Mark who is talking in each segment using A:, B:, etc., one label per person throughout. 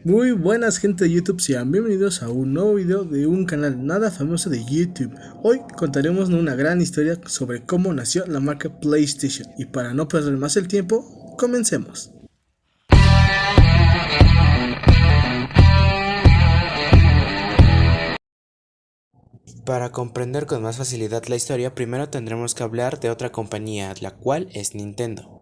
A: Muy buenas gente de YouTube, sean bienvenidos a un nuevo video de un canal nada famoso de YouTube. Hoy contaremos una gran historia sobre cómo nació la marca PlayStation y para no perder más el tiempo, comencemos.
B: Para comprender con más facilidad la historia, primero tendremos que hablar de otra compañía, la cual es Nintendo.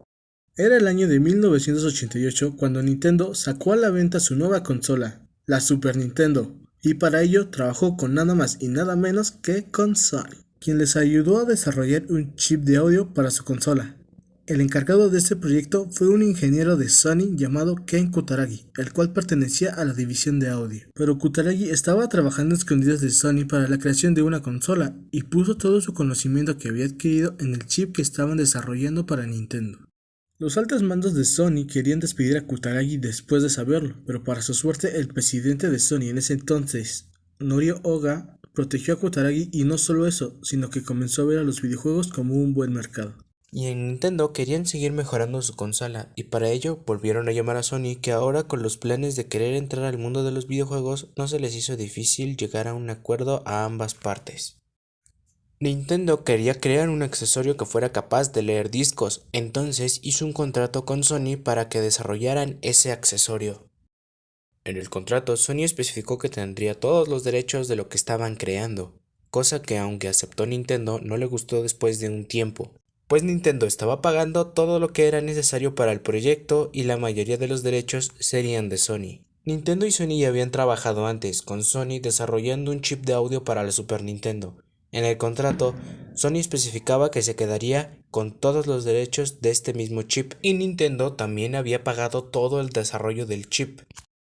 A: Era el año de 1988 cuando Nintendo sacó a la venta su nueva consola, la Super Nintendo, y para ello trabajó con nada más y nada menos que con Sony, quien les ayudó a desarrollar un chip de audio para su consola. El encargado de este proyecto fue un ingeniero de Sony llamado Ken Kutaragi, el cual pertenecía a la división de audio. Pero Kutaragi estaba trabajando escondidos de Sony para la creación de una consola y puso todo su conocimiento que había adquirido en el chip que estaban desarrollando para Nintendo. Los altos mandos de Sony querían despedir a Kutaragi después de saberlo, pero para su suerte el presidente de Sony en ese entonces, Norio Oga, protegió a Kutaragi y no solo eso, sino que comenzó a ver a los videojuegos como un buen mercado.
B: Y en Nintendo querían seguir mejorando su consola, y para ello volvieron a llamar a Sony, que ahora con los planes de querer entrar al mundo de los videojuegos no se les hizo difícil llegar a un acuerdo a ambas partes. Nintendo quería crear un accesorio que fuera capaz de leer discos, entonces hizo un contrato con Sony para que desarrollaran ese accesorio. En el contrato, Sony especificó que tendría todos los derechos de lo que estaban creando, cosa que aunque aceptó Nintendo no le gustó después de un tiempo, pues Nintendo estaba pagando todo lo que era necesario para el proyecto y la mayoría de los derechos serían de Sony. Nintendo y Sony ya habían trabajado antes con Sony desarrollando un chip de audio para la Super Nintendo. En el contrato, Sony especificaba que se quedaría con todos los derechos de este mismo chip y Nintendo también había pagado todo el desarrollo del chip.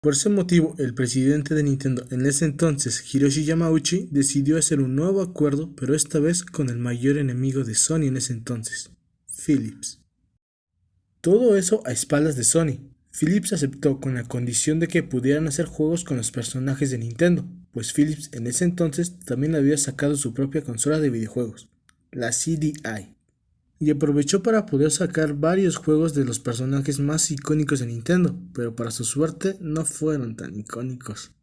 A: Por ese motivo, el presidente de Nintendo en ese entonces, Hiroshi Yamauchi, decidió hacer un nuevo acuerdo, pero esta vez con el mayor enemigo de Sony en ese entonces, Philips. Todo eso a espaldas de Sony. Philips aceptó con la condición de que pudieran hacer juegos con los personajes de Nintendo, pues Philips en ese entonces también había sacado su propia consola de videojuegos, la CDI, y aprovechó para poder sacar varios juegos de los personajes más icónicos de Nintendo, pero para su suerte no fueron tan icónicos.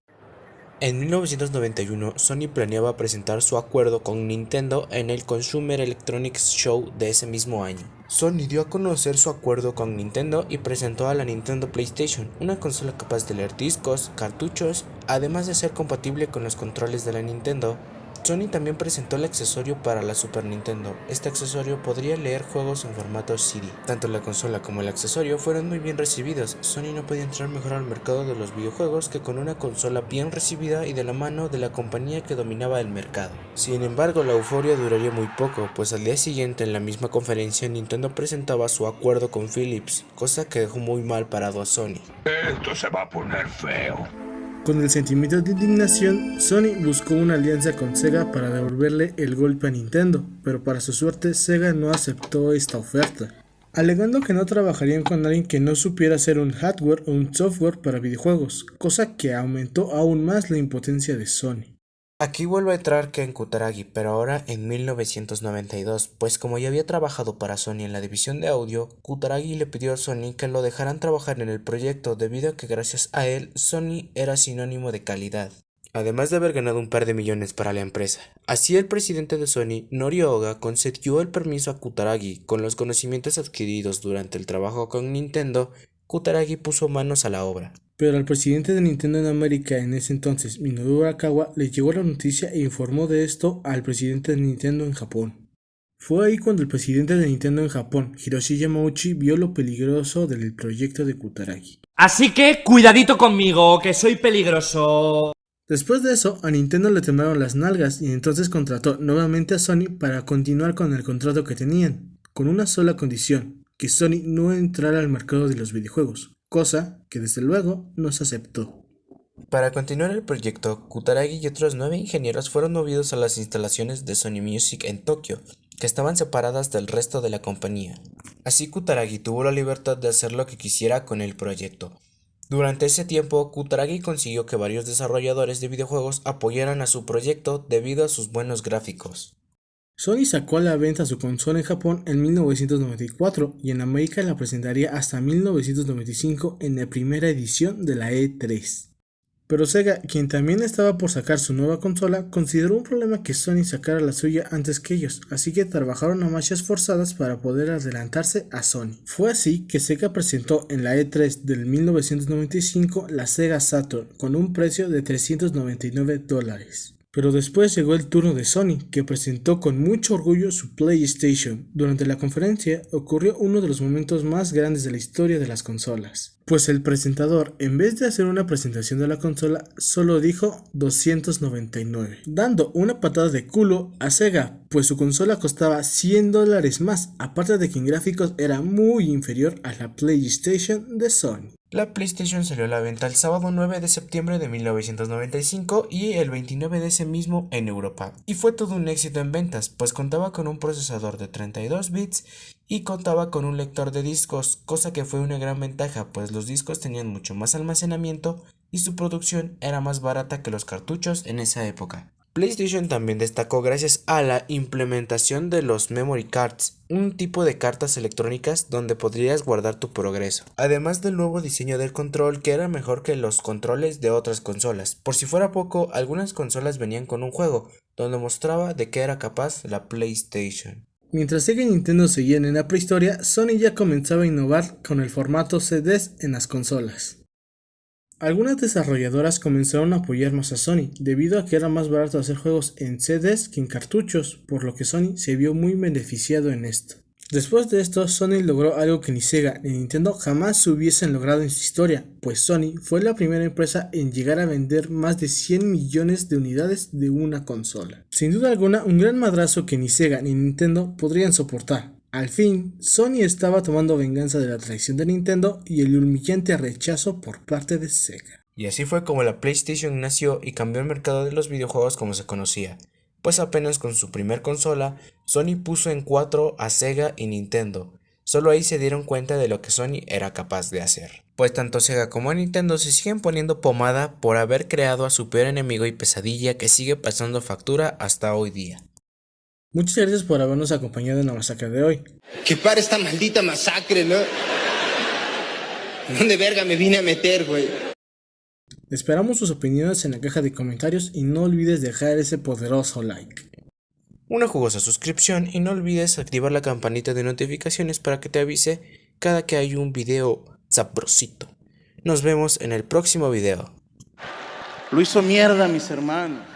B: En 1991, Sony planeaba presentar su acuerdo con Nintendo en el Consumer Electronics Show de ese mismo año. Sony dio a conocer su acuerdo con Nintendo y presentó a la Nintendo PlayStation, una consola capaz de leer discos, cartuchos, además de ser compatible con los controles de la Nintendo. Sony también presentó el accesorio para la Super Nintendo. Este accesorio podría leer juegos en formato CD. Tanto la consola como el accesorio fueron muy bien recibidos. Sony no podía entrar mejor al mercado de los videojuegos que con una consola bien recibida y de la mano de la compañía que dominaba el mercado. Sin embargo, la euforia duraría muy poco, pues al día siguiente en la misma conferencia Nintendo presentaba su acuerdo con Philips, cosa que dejó muy mal parado a Sony.
C: Esto se va a poner feo.
A: Con el sentimiento de indignación, Sony buscó una alianza con Sega para devolverle el golpe a Nintendo, pero para su suerte Sega no aceptó esta oferta, alegando que no trabajarían con alguien que no supiera hacer un hardware o un software para videojuegos, cosa que aumentó aún más la impotencia de Sony.
B: Aquí vuelve a entrar Ken Kutaragi, pero ahora en 1992, pues como ya había trabajado para Sony en la división de audio, Kutaragi le pidió a Sony que lo dejaran trabajar en el proyecto debido a que gracias a él Sony era sinónimo de calidad, además de haber ganado un par de millones para la empresa. Así el presidente de Sony, Norio Oga, concedió el permiso a Kutaragi. Con los conocimientos adquiridos durante el trabajo con Nintendo, Kutaragi puso manos a la obra.
A: Pero al presidente de Nintendo en América en ese entonces, Minoru Arakawa, le llegó la noticia e informó de esto al presidente de Nintendo en Japón. Fue ahí cuando el presidente de Nintendo en Japón, Hiroshi Yamauchi, vio lo peligroso del proyecto de Kutaragi.
D: Así que cuidadito conmigo, que soy peligroso.
A: Después de eso, a Nintendo le temblaron las nalgas y entonces contrató nuevamente a Sony para continuar con el contrato que tenían, con una sola condición, que Sony no entrara al mercado de los videojuegos, cosa que desde luego no se aceptó.
B: Para continuar el proyecto, Kutaragi y otros 9 ingenieros fueron movidos a las instalaciones de Sony Music en Tokio, que estaban separadas del resto de la compañía. Así Kutaragi tuvo la libertad de hacer lo que quisiera con el proyecto. Durante ese tiempo, Kutaragi consiguió que varios desarrolladores de videojuegos apoyaran a su proyecto debido a sus buenos gráficos.
A: Sony sacó a la venta su consola en Japón en 1994 y en América la presentaría hasta 1995 en la primera edición de la E3. Pero Sega, quien también estaba por sacar su nueva consola, consideró un problema que Sony sacara la suya antes que ellos, así que trabajaron a marchas forzadas para poder adelantarse a Sony. Fue así que Sega presentó en la E3 del 1995 la Sega Saturn con un precio de $399. Pero después llegó el turno de Sony, que presentó con mucho orgullo su PlayStation. Durante la conferencia ocurrió uno de los momentos más grandes de la historia de las consolas, pues el presentador, en vez de hacer una presentación de la consola, solo dijo 299, dando una patada de culo a Sega, pues su consola costaba $100 más, aparte de que en gráficos era muy inferior a la PlayStation de Sony.
B: La PlayStation salió a la venta el sábado 9 de septiembre de 1995 y el 29 de ese mismo en Europa. Y fue todo un éxito en ventas, pues contaba con un procesador de 32 bits y contaba con un lector de discos, cosa que fue una gran ventaja, pues los discos tenían mucho más almacenamiento y su producción era más barata que los cartuchos en esa época. PlayStation también destacó gracias a la implementación de los memory cards, un tipo de cartas electrónicas donde podrías guardar tu progreso, además del nuevo diseño del control que era mejor que los controles de otras consolas. Por si fuera poco, algunas consolas venían con un juego donde mostraba de qué era capaz la PlayStation.
A: Mientras Sega y Nintendo seguían en la prehistoria, Sony ya comenzaba a innovar con el formato CDs en las consolas. Algunas desarrolladoras comenzaron a apoyar más a Sony, debido a que era más barato hacer juegos en CDs que en cartuchos, por lo que Sony se vio muy beneficiado en esto. Después de esto, Sony logró algo que ni Sega ni Nintendo jamás hubiesen logrado en su historia, pues Sony fue la primera empresa en llegar a vender más de 100 millones de unidades de una consola. Sin duda alguna, un gran madrazo que ni Sega ni Nintendo podrían soportar. Al fin, Sony estaba tomando venganza de la traición de Nintendo y el humillante rechazo por parte de Sega.
B: Y así fue como la PlayStation nació y cambió el mercado de los videojuegos como se conocía, pues apenas con su primer consola, Sony puso en 4 a Sega y Nintendo. Solo ahí se dieron cuenta de lo que Sony era capaz de hacer. Pues tanto Sega como Nintendo se siguen poniendo pomada por haber creado a su peor enemigo y pesadilla que sigue pasando factura hasta hoy día.
A: Muchas gracias por habernos acompañado en la masacre de hoy.
E: Que pare esta maldita masacre, ¿no? ¿Dónde verga me vine a meter, güey?
A: Esperamos sus opiniones en la caja de comentarios y no olvides dejar ese poderoso like.
B: Una jugosa suscripción y no olvides activar la campanita de notificaciones para que te avise cada que hay un video sabrosito. Nos vemos en el próximo video.
F: Lo hizo mierda, mis hermanos.